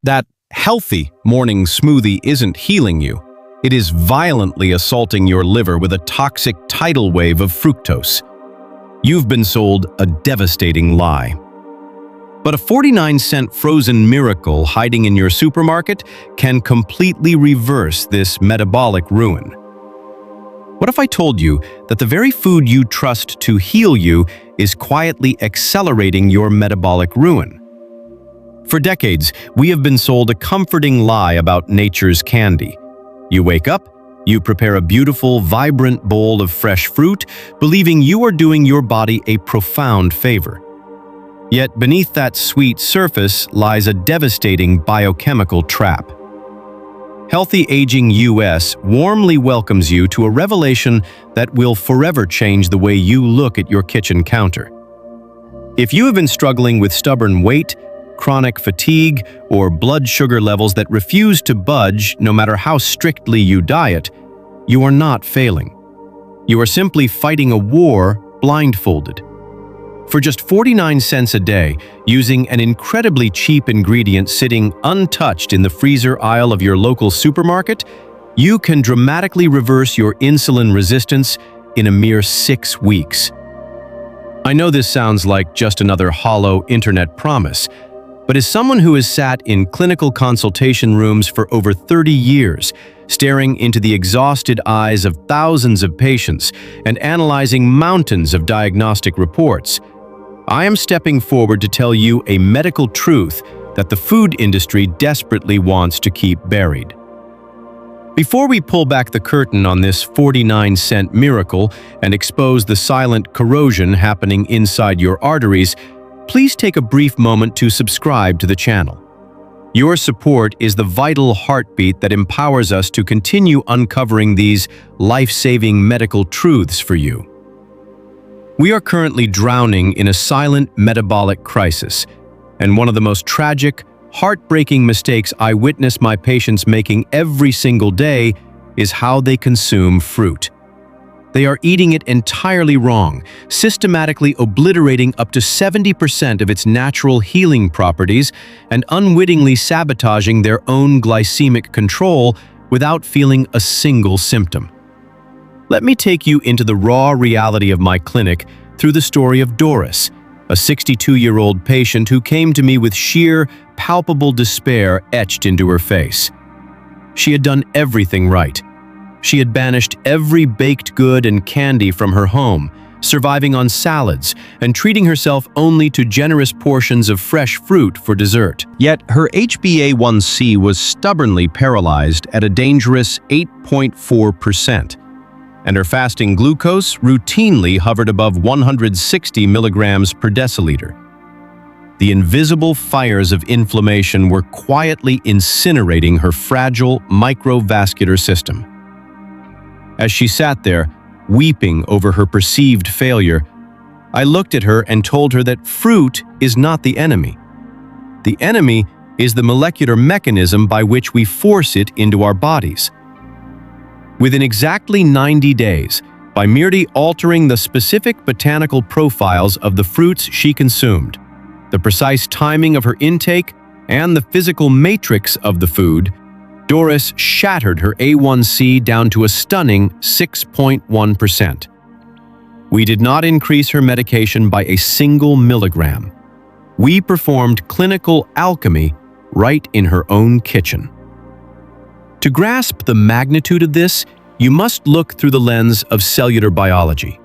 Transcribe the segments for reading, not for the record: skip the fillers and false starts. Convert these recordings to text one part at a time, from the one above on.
That healthy morning smoothie isn't healing you. It is violently assaulting your liver with a toxic tidal wave of fructose. You've been sold a devastating lie. But a 49-cent frozen miracle hiding in your supermarket can completely reverse this metabolic ruin. What if I told you that the very food you trust to heal you is quietly accelerating your metabolic ruin? For decades, we have been sold a comforting lie about nature's candy. You wake up, you prepare a beautiful, vibrant bowl of fresh fruit, believing you are doing your body a profound favor. Yet beneath that sweet surface lies a devastating biochemical trap. Healthy Aging US warmly welcomes you to a revelation that will forever change the way you look at your kitchen counter. If you have been struggling with stubborn weight, chronic fatigue, or blood sugar levels that refuse to budge no matter how strictly you diet, you are not failing. You are simply fighting a war blindfolded. For just 49 cents a day, using an incredibly cheap ingredient sitting untouched in the freezer aisle of your local supermarket, you can dramatically reverse your insulin resistance in a mere 6 weeks. I know this sounds like just another hollow internet promise, but as someone who has sat in clinical consultation rooms for over 30 years, staring into the exhausted eyes of thousands of patients and analyzing mountains of diagnostic reports, I am stepping forward to tell you a medical truth that the food industry desperately wants to keep buried. Before we pull back the curtain on this 49-cent miracle and expose the silent corrosion happening inside your arteries, please take a brief moment to subscribe to the channel. Your support is the vital heartbeat that empowers us to continue uncovering these life-saving medical truths for you. We are currently drowning in a silent metabolic crisis, and one of the most tragic, heartbreaking mistakes I witness my patients making every single day is how they consume fruit. They are eating it entirely wrong, systematically obliterating up to 70% of its natural healing properties and unwittingly sabotaging their own glycemic control without feeling a single symptom. Let me take you into the raw reality of my clinic through the story of Doris, a 62-year-old patient who came to me with sheer, palpable despair etched into her face. She had done everything right. She had banished every baked good and candy from her home, surviving on salads and treating herself only to generous portions of fresh fruit for dessert. Yet her HbA1c was stubbornly paralyzed at a dangerous 8.4%, and her fasting glucose routinely hovered above 160 milligrams per deciliter. The invisible fires of inflammation were quietly incinerating her fragile microvascular system. As she sat there, weeping over her perceived failure, I looked at her and told her that fruit is not the enemy. The enemy is the molecular mechanism by which we force it into our bodies. Within exactly 90 days, by merely altering the specific botanical profiles of the fruits she consumed, the precise timing of her intake, and the physical matrix of the food, Doris shattered her A1C down to a stunning 6.1%. We did not increase her medication by a single milligram. We performed clinical alchemy right in her own kitchen. To grasp the magnitude of this, you must look through the lens of cellular biology.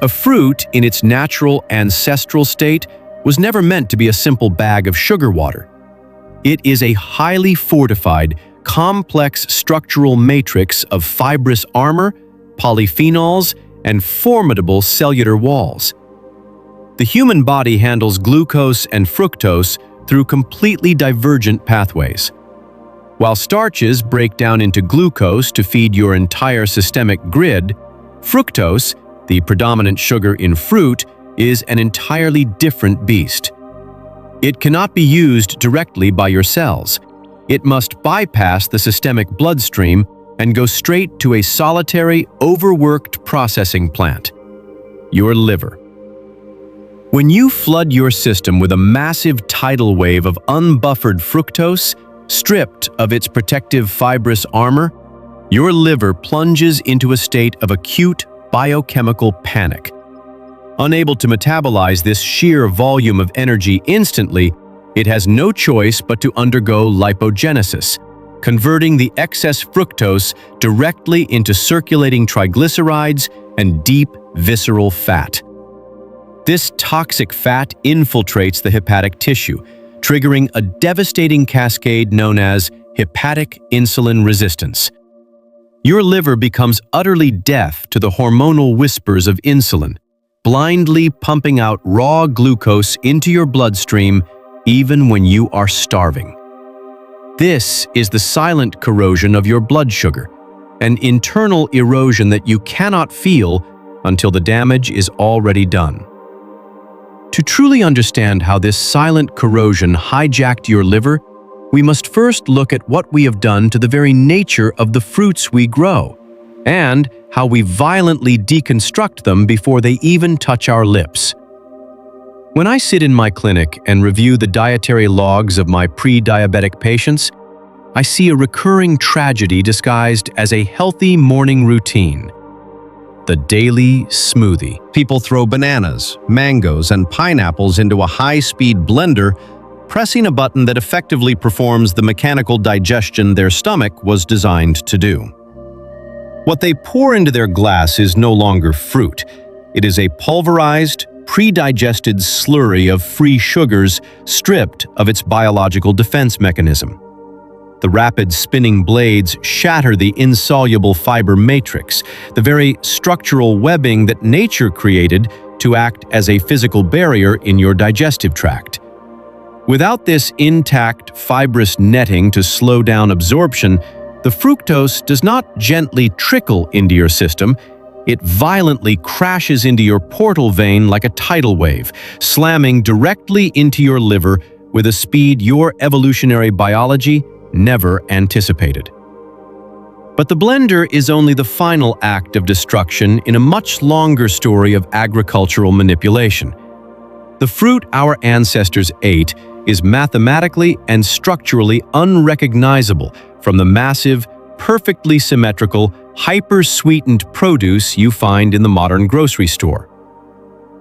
A fruit, in its natural ancestral state, was never meant to be a simple bag of sugar water. It is a highly fortified, complex structural matrix of fibrous armor, polyphenols, and formidable cellular walls. The human body handles glucose and fructose through completely divergent pathways. While starches break down into glucose to feed your entire systemic grid, fructose, the predominant sugar in fruit, is an entirely different beast. It cannot be used directly by your cells. It must bypass the systemic bloodstream and go straight to a solitary, overworked processing plant, your liver. When you flood your system with a massive tidal wave of unbuffered fructose, stripped of its protective fibrous armor, your liver plunges into a state of acute biochemical panic. Unable to metabolize this sheer volume of energy instantly, it has no choice but to undergo lipogenesis, converting the excess fructose directly into circulating triglycerides and deep visceral fat. This toxic fat infiltrates the hepatic tissue, triggering a devastating cascade known as hepatic insulin resistance. Your liver becomes utterly deaf to the hormonal whispers of insulin, blindly pumping out raw glucose into your bloodstream even when you are starving. This is the silent corrosion of your blood sugar, an internal erosion that you cannot feel until the damage is already done. To truly understand how this silent corrosion hijacked your liver, we must first look at what we have done to the very nature of the fruits we grow, and how we violently deconstruct them before they even touch our lips. When I sit in my clinic and review the dietary logs of my pre-diabetic patients, I see a recurring tragedy disguised as a healthy morning routine: the daily smoothie. People throw bananas, mangoes, and pineapples into a high-speed blender, pressing a button that effectively performs the mechanical digestion their stomach was designed to do. What they pour into their glass is no longer fruit. It is a pulverized, pre-digested slurry of free sugars stripped of its biological defense mechanism. The rapid spinning blades shatter the insoluble fiber matrix, the very structural webbing that nature created to act as a physical barrier in your digestive tract. Without this intact fibrous netting to slow down absorption, the fructose does not gently trickle into your system. It violently crashes into your portal vein like a tidal wave, slamming directly into your liver with a speed your evolutionary biology never anticipated. But the blender is only the final act of destruction in a much longer story of agricultural manipulation. The fruit our ancestors ate is mathematically and structurally unrecognizable from the massive, perfectly symmetrical, hyper-sweetened produce you find in the modern grocery store.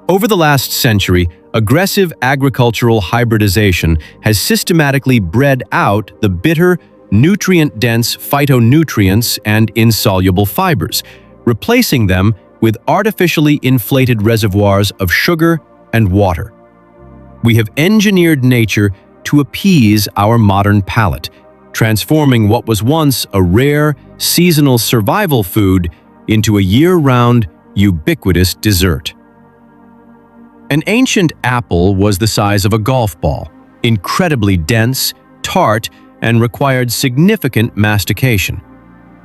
Over the last century, aggressive agricultural hybridization has systematically bred out the bitter, nutrient-dense phytonutrients and insoluble fibers, replacing them with artificially inflated reservoirs of sugar and water. We have engineered nature to appease our modern palate, transforming what was once a rare, seasonal survival food into a year-round, ubiquitous dessert. An ancient apple was the size of a golf ball, incredibly dense, tart, and required significant mastication.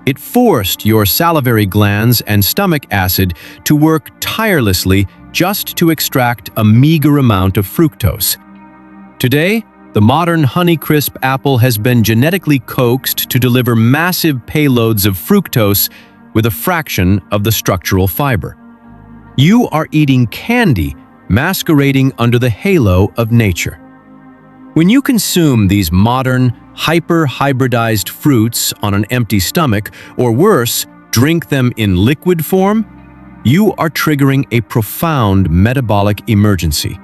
It forced your salivary glands and stomach acid to work tirelessly just to extract a meager amount of fructose. Today, the modern Honeycrisp apple has been genetically coaxed to deliver massive payloads of fructose with a fraction of the structural fiber. You are eating candy masquerading under the halo of nature. When you consume these modern, hyper-hybridized fruits on an empty stomach, or worse, drink them in liquid form, you are triggering a profound metabolic emergency.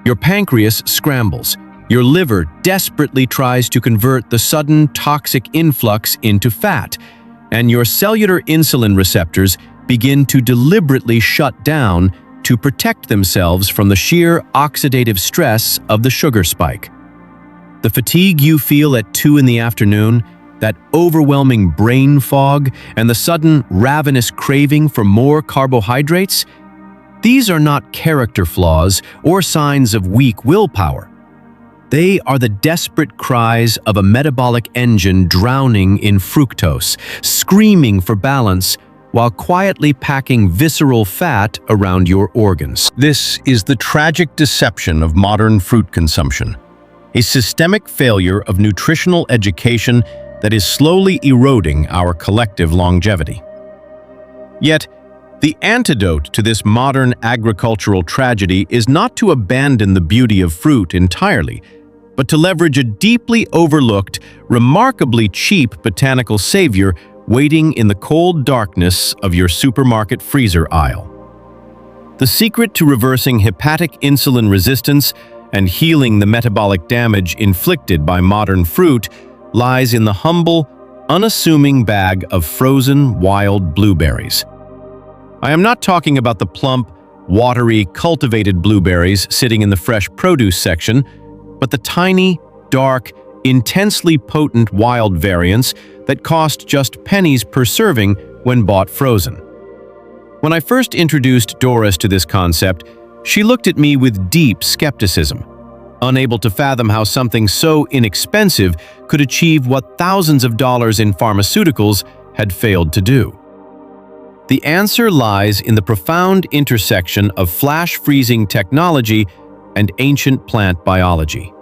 Your pancreas scrambles. Your liver desperately tries to convert the sudden toxic influx into fat, and your cellular insulin receptors begin to deliberately shut down to protect themselves from the sheer oxidative stress of the sugar spike. The fatigue you feel at 2 in the afternoon, that overwhelming brain fog, and the sudden ravenous craving for more carbohydrates, these are not character flaws or signs of weak willpower. They are the desperate cries of a metabolic engine drowning in fructose, screaming for balance, while quietly packing visceral fat around your organs. This is the tragic deception of modern fruit consumption, a systemic failure of nutritional education that is slowly eroding our collective longevity. Yet, The antidote to this modern agricultural tragedy is not to abandon the beauty of fruit entirely, but to leverage a deeply overlooked, remarkably cheap botanical savior waiting in the cold darkness of your supermarket freezer aisle. The secret to reversing hepatic insulin resistance and healing the metabolic damage inflicted by modern fruit lies in the humble, unassuming bag of frozen wild blueberries. I am not talking about the plump, watery, cultivated blueberries sitting in the fresh produce section, but the tiny, dark, intensely potent wild variants that cost just pennies per serving when bought frozen. When I first introduced Doris to this concept, she looked at me with deep skepticism, unable to fathom how something so inexpensive could achieve what thousands of dollars in pharmaceuticals had failed to do. The answer lies in the profound intersection of flash freezing technology and ancient plant biology.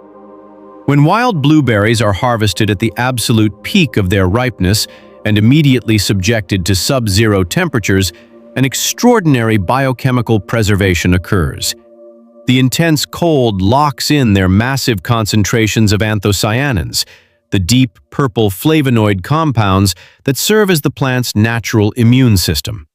When wild blueberries are harvested at the absolute peak of their ripeness and immediately subjected to sub-zero temperatures, an extraordinary biochemical preservation occurs. The intense cold locks in their massive concentrations of anthocyanins, the deep purple flavonoid compounds that serve as the plant's natural immune system.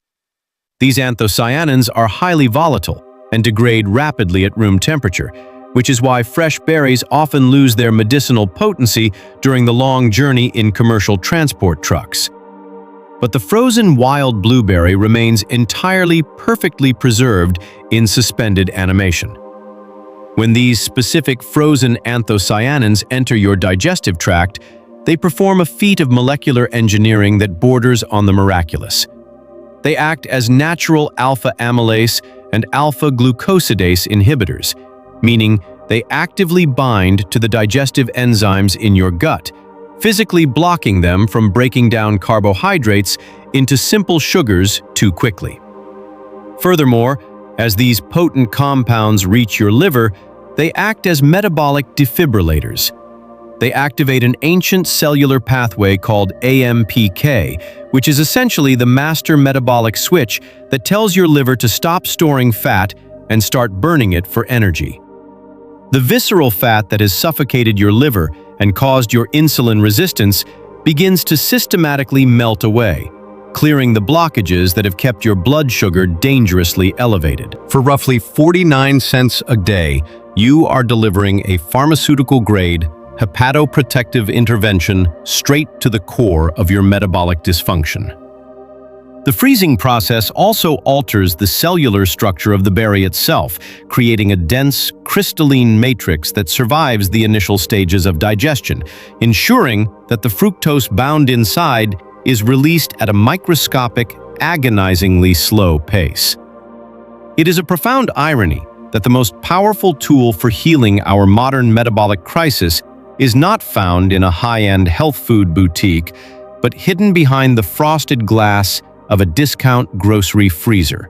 These anthocyanins are highly volatile and degrade rapidly at room temperature, which is why fresh berries often lose their medicinal potency during the long journey in commercial transport trucks. But the frozen wild blueberry remains entirely perfectly preserved in suspended animation. When these specific frozen anthocyanins enter your digestive tract, they perform a feat of molecular engineering that borders on the miraculous. They act as natural alpha amylase and alpha glucosidase inhibitors, meaning they actively bind to the digestive enzymes in your gut, physically blocking them from breaking down carbohydrates into simple sugars too quickly. Furthermore, as these potent compounds reach your liver, they act as metabolic defibrillators. They activate an ancient cellular pathway called AMPK, which is essentially the master metabolic switch that tells your liver to stop storing fat and start burning it for energy. The visceral fat that has suffocated your liver and caused your insulin resistance begins to systematically melt away, clearing the blockages that have kept your blood sugar dangerously elevated. For roughly 49 cents a day, you are delivering a pharmaceutical-grade, hepatoprotective intervention straight to the core of your metabolic dysfunction. The freezing process also alters the cellular structure of the berry itself, creating a dense, crystalline matrix that survives the initial stages of digestion, ensuring that the fructose bound inside is released at a microscopic, agonizingly slow pace. It is a profound irony that the most powerful tool for healing our modern metabolic crisis is not found in a high-end health food boutique, but hidden behind the frosted glass of a discount grocery freezer.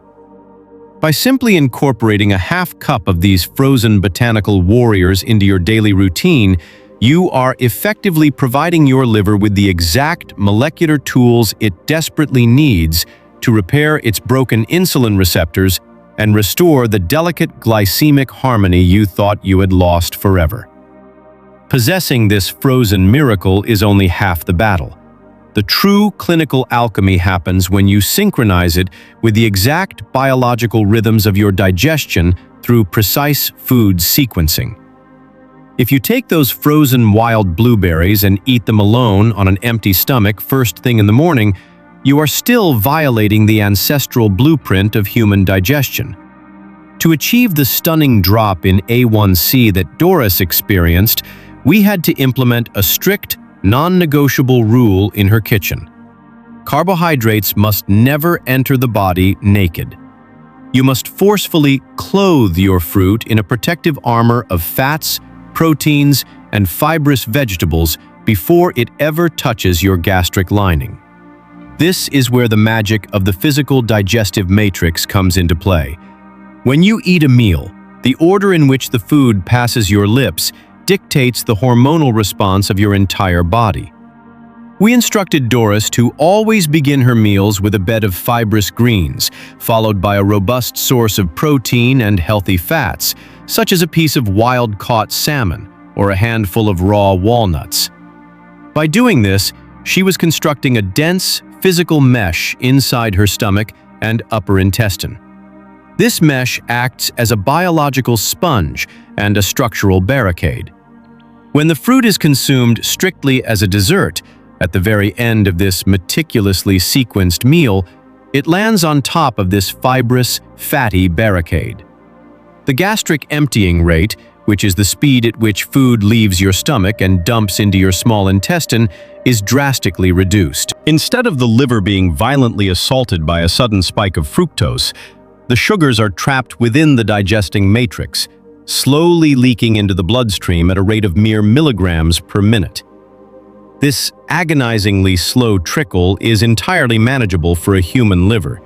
By simply incorporating a half cup of these frozen botanical warriors into your daily routine, you are effectively providing your liver with the exact molecular tools it desperately needs to repair its broken insulin receptors and restore the delicate glycemic harmony you thought you had lost forever. Possessing this frozen miracle is only half the battle. The true clinical alchemy happens when you synchronize it with the exact biological rhythms of your digestion through precise food sequencing. If you take those frozen wild blueberries and eat them alone on an empty stomach first thing in the morning, you are still violating the ancestral blueprint of human digestion. To achieve the stunning drop in A1C that Doris experienced, we had to implement a strict, non-negotiable rule in her kitchen. Carbohydrates must never enter the body naked. You must forcefully clothe your fruit in a protective armor of fats, proteins, and fibrous vegetables before it ever touches your gastric lining. This is where the magic of the physical digestive matrix comes into play. When you eat a meal, the order in which the food passes your lips dictates the hormonal response of your entire body. We instructed Doris to always begin her meals with a bed of fibrous greens, followed by a robust source of protein and healthy fats, such as a piece of wild-caught salmon or a handful of raw walnuts. By doing this, she was constructing a dense, physical mesh inside her stomach and upper intestine. This mesh acts as a biological sponge and a structural barricade. When the fruit is consumed strictly as a dessert, at the very end of this meticulously sequenced meal, it lands on top of this fibrous, fatty barricade. The gastric emptying rate, which is the speed at which food leaves your stomach and dumps into your small intestine, is drastically reduced. Instead of the liver being violently assaulted by a sudden spike of fructose, the sugars are trapped within the digesting matrix, slowly leaking into the bloodstream at a rate of mere milligrams per minute. This agonizingly slow trickle is entirely manageable for a human liver.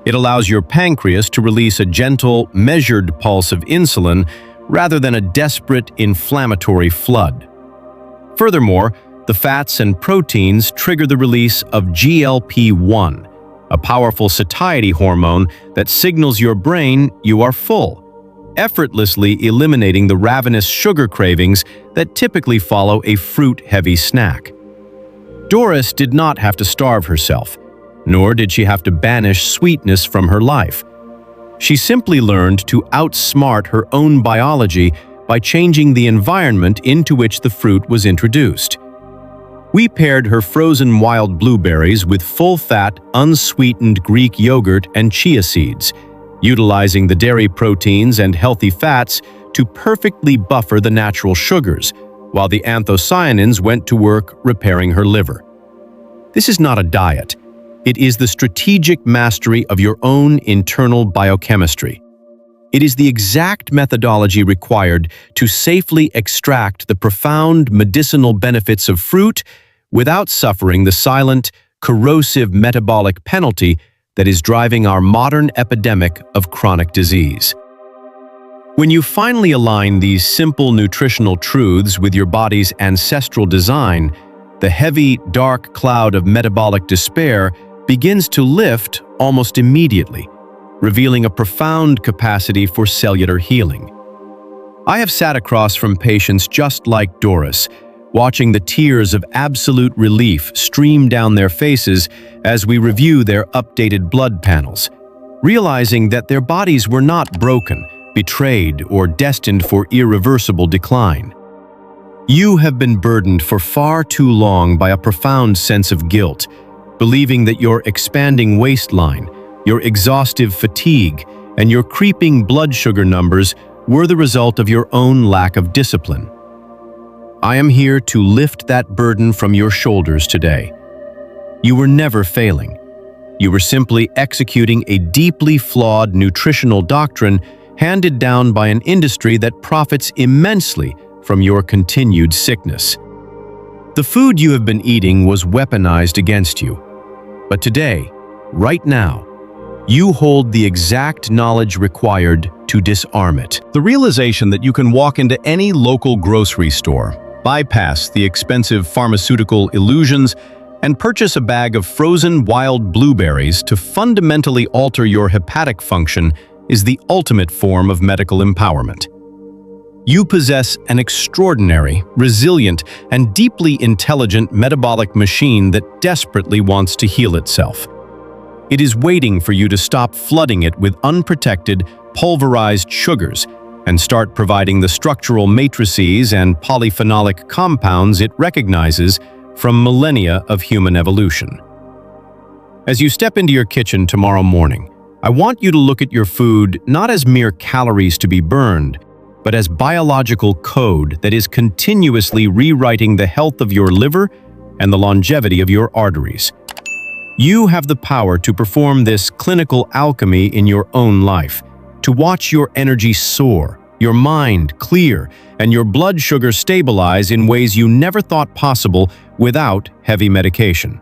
It allows your pancreas to release a gentle, measured pulse of insulin rather than a desperate, inflammatory flood. Furthermore, the fats and proteins trigger the release of GLP-1, a powerful satiety hormone that signals your brain you are full, effortlessly eliminating the ravenous sugar cravings that typically follow a fruit-heavy snack. Doris did not have to starve herself, nor did she have to banish sweetness from her life. She simply learned to outsmart her own biology by changing the environment into which the fruit was introduced. We paired her frozen wild blueberries with full-fat, unsweetened Greek yogurt and chia seeds, utilizing the dairy proteins and healthy fats to perfectly buffer the natural sugars, while the anthocyanins went to work repairing her liver. This is not a diet. It is the strategic mastery of your own internal biochemistry. It is the exact methodology required to safely extract the profound medicinal benefits of fruit without suffering the silent, corrosive metabolic penalty that is driving our modern epidemic of chronic disease. When you finally align these simple nutritional truths with your body's ancestral design, the heavy, dark cloud of metabolic despair begins to lift almost immediately, revealing a profound capacity for cellular healing. I have sat across from patients just like Doris, watching the tears of absolute relief stream down their faces as we review their updated blood panels, realizing that their bodies were not broken, betrayed, or destined for irreversible decline. You have been burdened for far too long by a profound sense of guilt, believing that your expanding waistline, your exhaustive fatigue, and your creeping blood sugar numbers were the result of your own lack of discipline. I am here to lift that burden from your shoulders today. You were never failing. You were simply executing a deeply flawed nutritional doctrine handed down by an industry that profits immensely from your continued sickness. The food you have been eating was weaponized against you. But today, right now, you hold the exact knowledge required to disarm it. The realization that you can walk into any local grocery store, bypass the expensive pharmaceutical illusions, and purchase a bag of frozen wild blueberries to fundamentally alter your hepatic function is the ultimate form of medical empowerment. You possess an extraordinary, resilient, and deeply intelligent metabolic machine that desperately wants to heal itself. It is waiting for you to stop flooding it with unprotected, pulverized sugars and start providing the structural matrices and polyphenolic compounds it recognizes from millennia of human evolution. As you step into your kitchen tomorrow morning, I want you to look at your food not as mere calories to be burned, but as biological code that is continuously rewriting the health of your liver and the longevity of your arteries. You have the power to perform this clinical alchemy in your own life, to watch your energy soar, your mind clear, and your blood sugar stabilize in ways you never thought possible without heavy medication.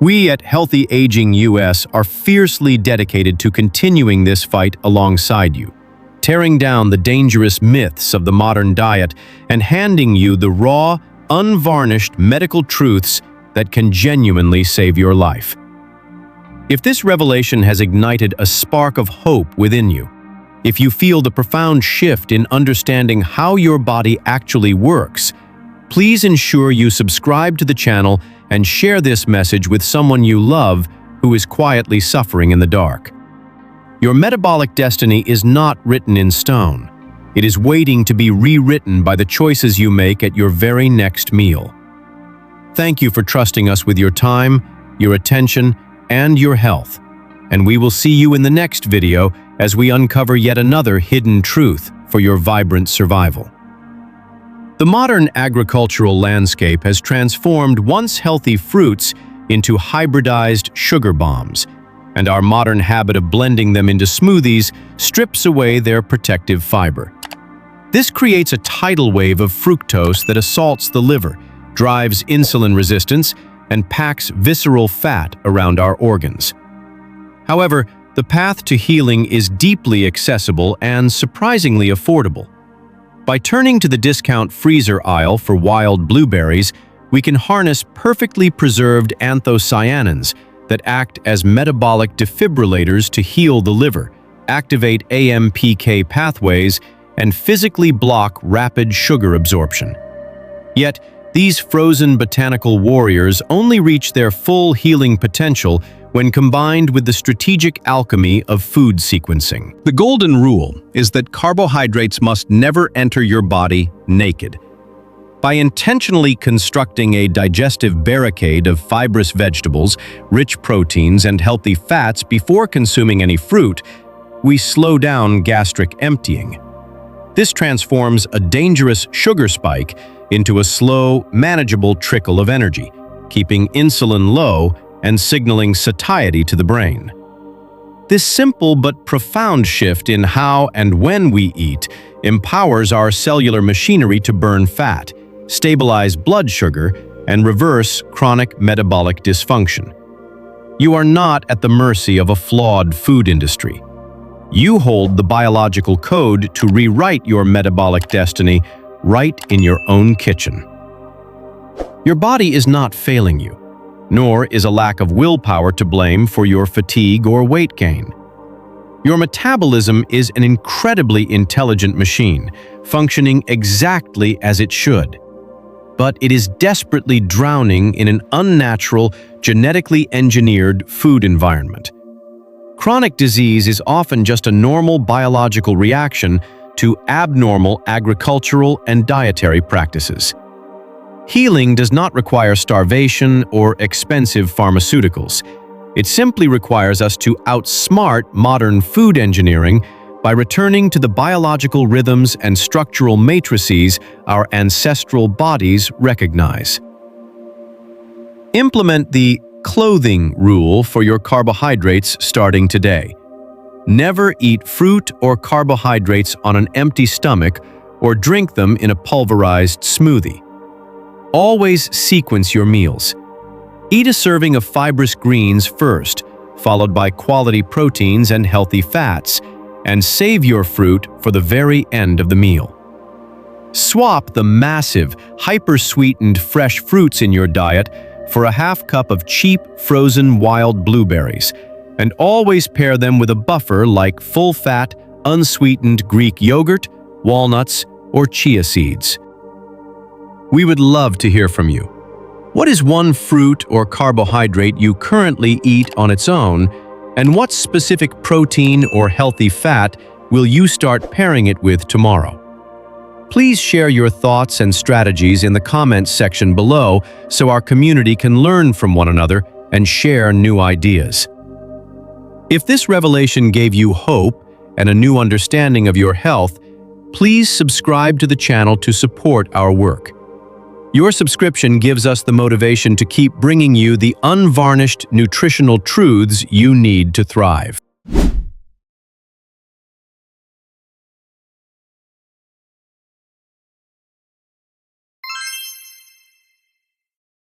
We at Healthy Aging US are fiercely dedicated to continuing this fight alongside you, tearing down the dangerous myths of the modern diet and handing you the raw, unvarnished medical truths that can genuinely save your life. If this revelation has ignited a spark of hope within you, if you feel the profound shift in understanding how your body actually works, please ensure you subscribe to the channel and share this message with someone you love who is quietly suffering in the dark. Your metabolic destiny is not written in stone. It is waiting to be rewritten by the choices you make at your very next meal. Thank you for trusting us with your time, your attention, and your health. And we will see you in the next video as we uncover yet another hidden truth for your vibrant survival. The modern agricultural landscape has transformed once healthy fruits into hybridized sugar bombs, and our modern habit of blending them into smoothies strips away their protective fiber. This creates a tidal wave of fructose that assaults the liver, drives insulin resistance, and packs visceral fat around our organs. However, the path to healing is deeply accessible and surprisingly affordable. By turning to the discount freezer aisle for wild blueberries, we can harness perfectly preserved anthocyanins that act as metabolic defibrillators to heal the liver, activate AMPK pathways, and physically block rapid sugar absorption. Yet, these frozen botanical warriors only reach their full healing potential when combined with the strategic alchemy of food sequencing. The golden rule is that carbohydrates must never enter your body naked. By intentionally constructing a digestive barricade of fibrous vegetables, rich proteins, and healthy fats before consuming any fruit, we slow down gastric emptying. This transforms a dangerous sugar spike into a slow, manageable trickle of energy, keeping insulin low and signaling satiety to the brain. This simple but profound shift in how and when we eat empowers our cellular machinery to burn fat, stabilize blood sugar, and reverse chronic metabolic dysfunction. You are not at the mercy of a flawed food industry. You hold the biological code to rewrite your metabolic destiny right in your own kitchen. Your body is not failing you, nor is a lack of willpower to blame for your fatigue or weight gain. Your metabolism is an incredibly intelligent machine, functioning exactly as it should. But it is desperately drowning in an unnatural, genetically engineered food environment. Chronic disease is often just a normal biological reaction to abnormal agricultural and dietary practices. Healing does not require starvation or expensive pharmaceuticals. It simply requires us to outsmart modern food engineering by returning to the biological rhythms and structural matrices our ancestral bodies recognize. Implement the clothing rule for your carbohydrates starting today. Never eat fruit or carbohydrates on an empty stomach or drink them in a pulverized smoothie. Always sequence your meals. Eat a serving of fibrous greens first, followed by quality proteins and healthy fats, and save your fruit for the very end of the meal. Swap the massive, hyper-sweetened fresh fruits in your diet for a half cup of cheap, frozen wild blueberries, and always pair them with a buffer like full-fat, unsweetened Greek yogurt, walnuts, or chia seeds. We would love to hear from you. What is one fruit or carbohydrate you currently eat on its own, and what specific protein or healthy fat will you start pairing it with tomorrow? Please share your thoughts and strategies in the comments section below so our community can learn from one another and share new ideas. If this revelation gave you hope and a new understanding of your health, please subscribe to the channel to support our work. Your subscription gives us the motivation to keep bringing you the unvarnished nutritional truths you need to thrive.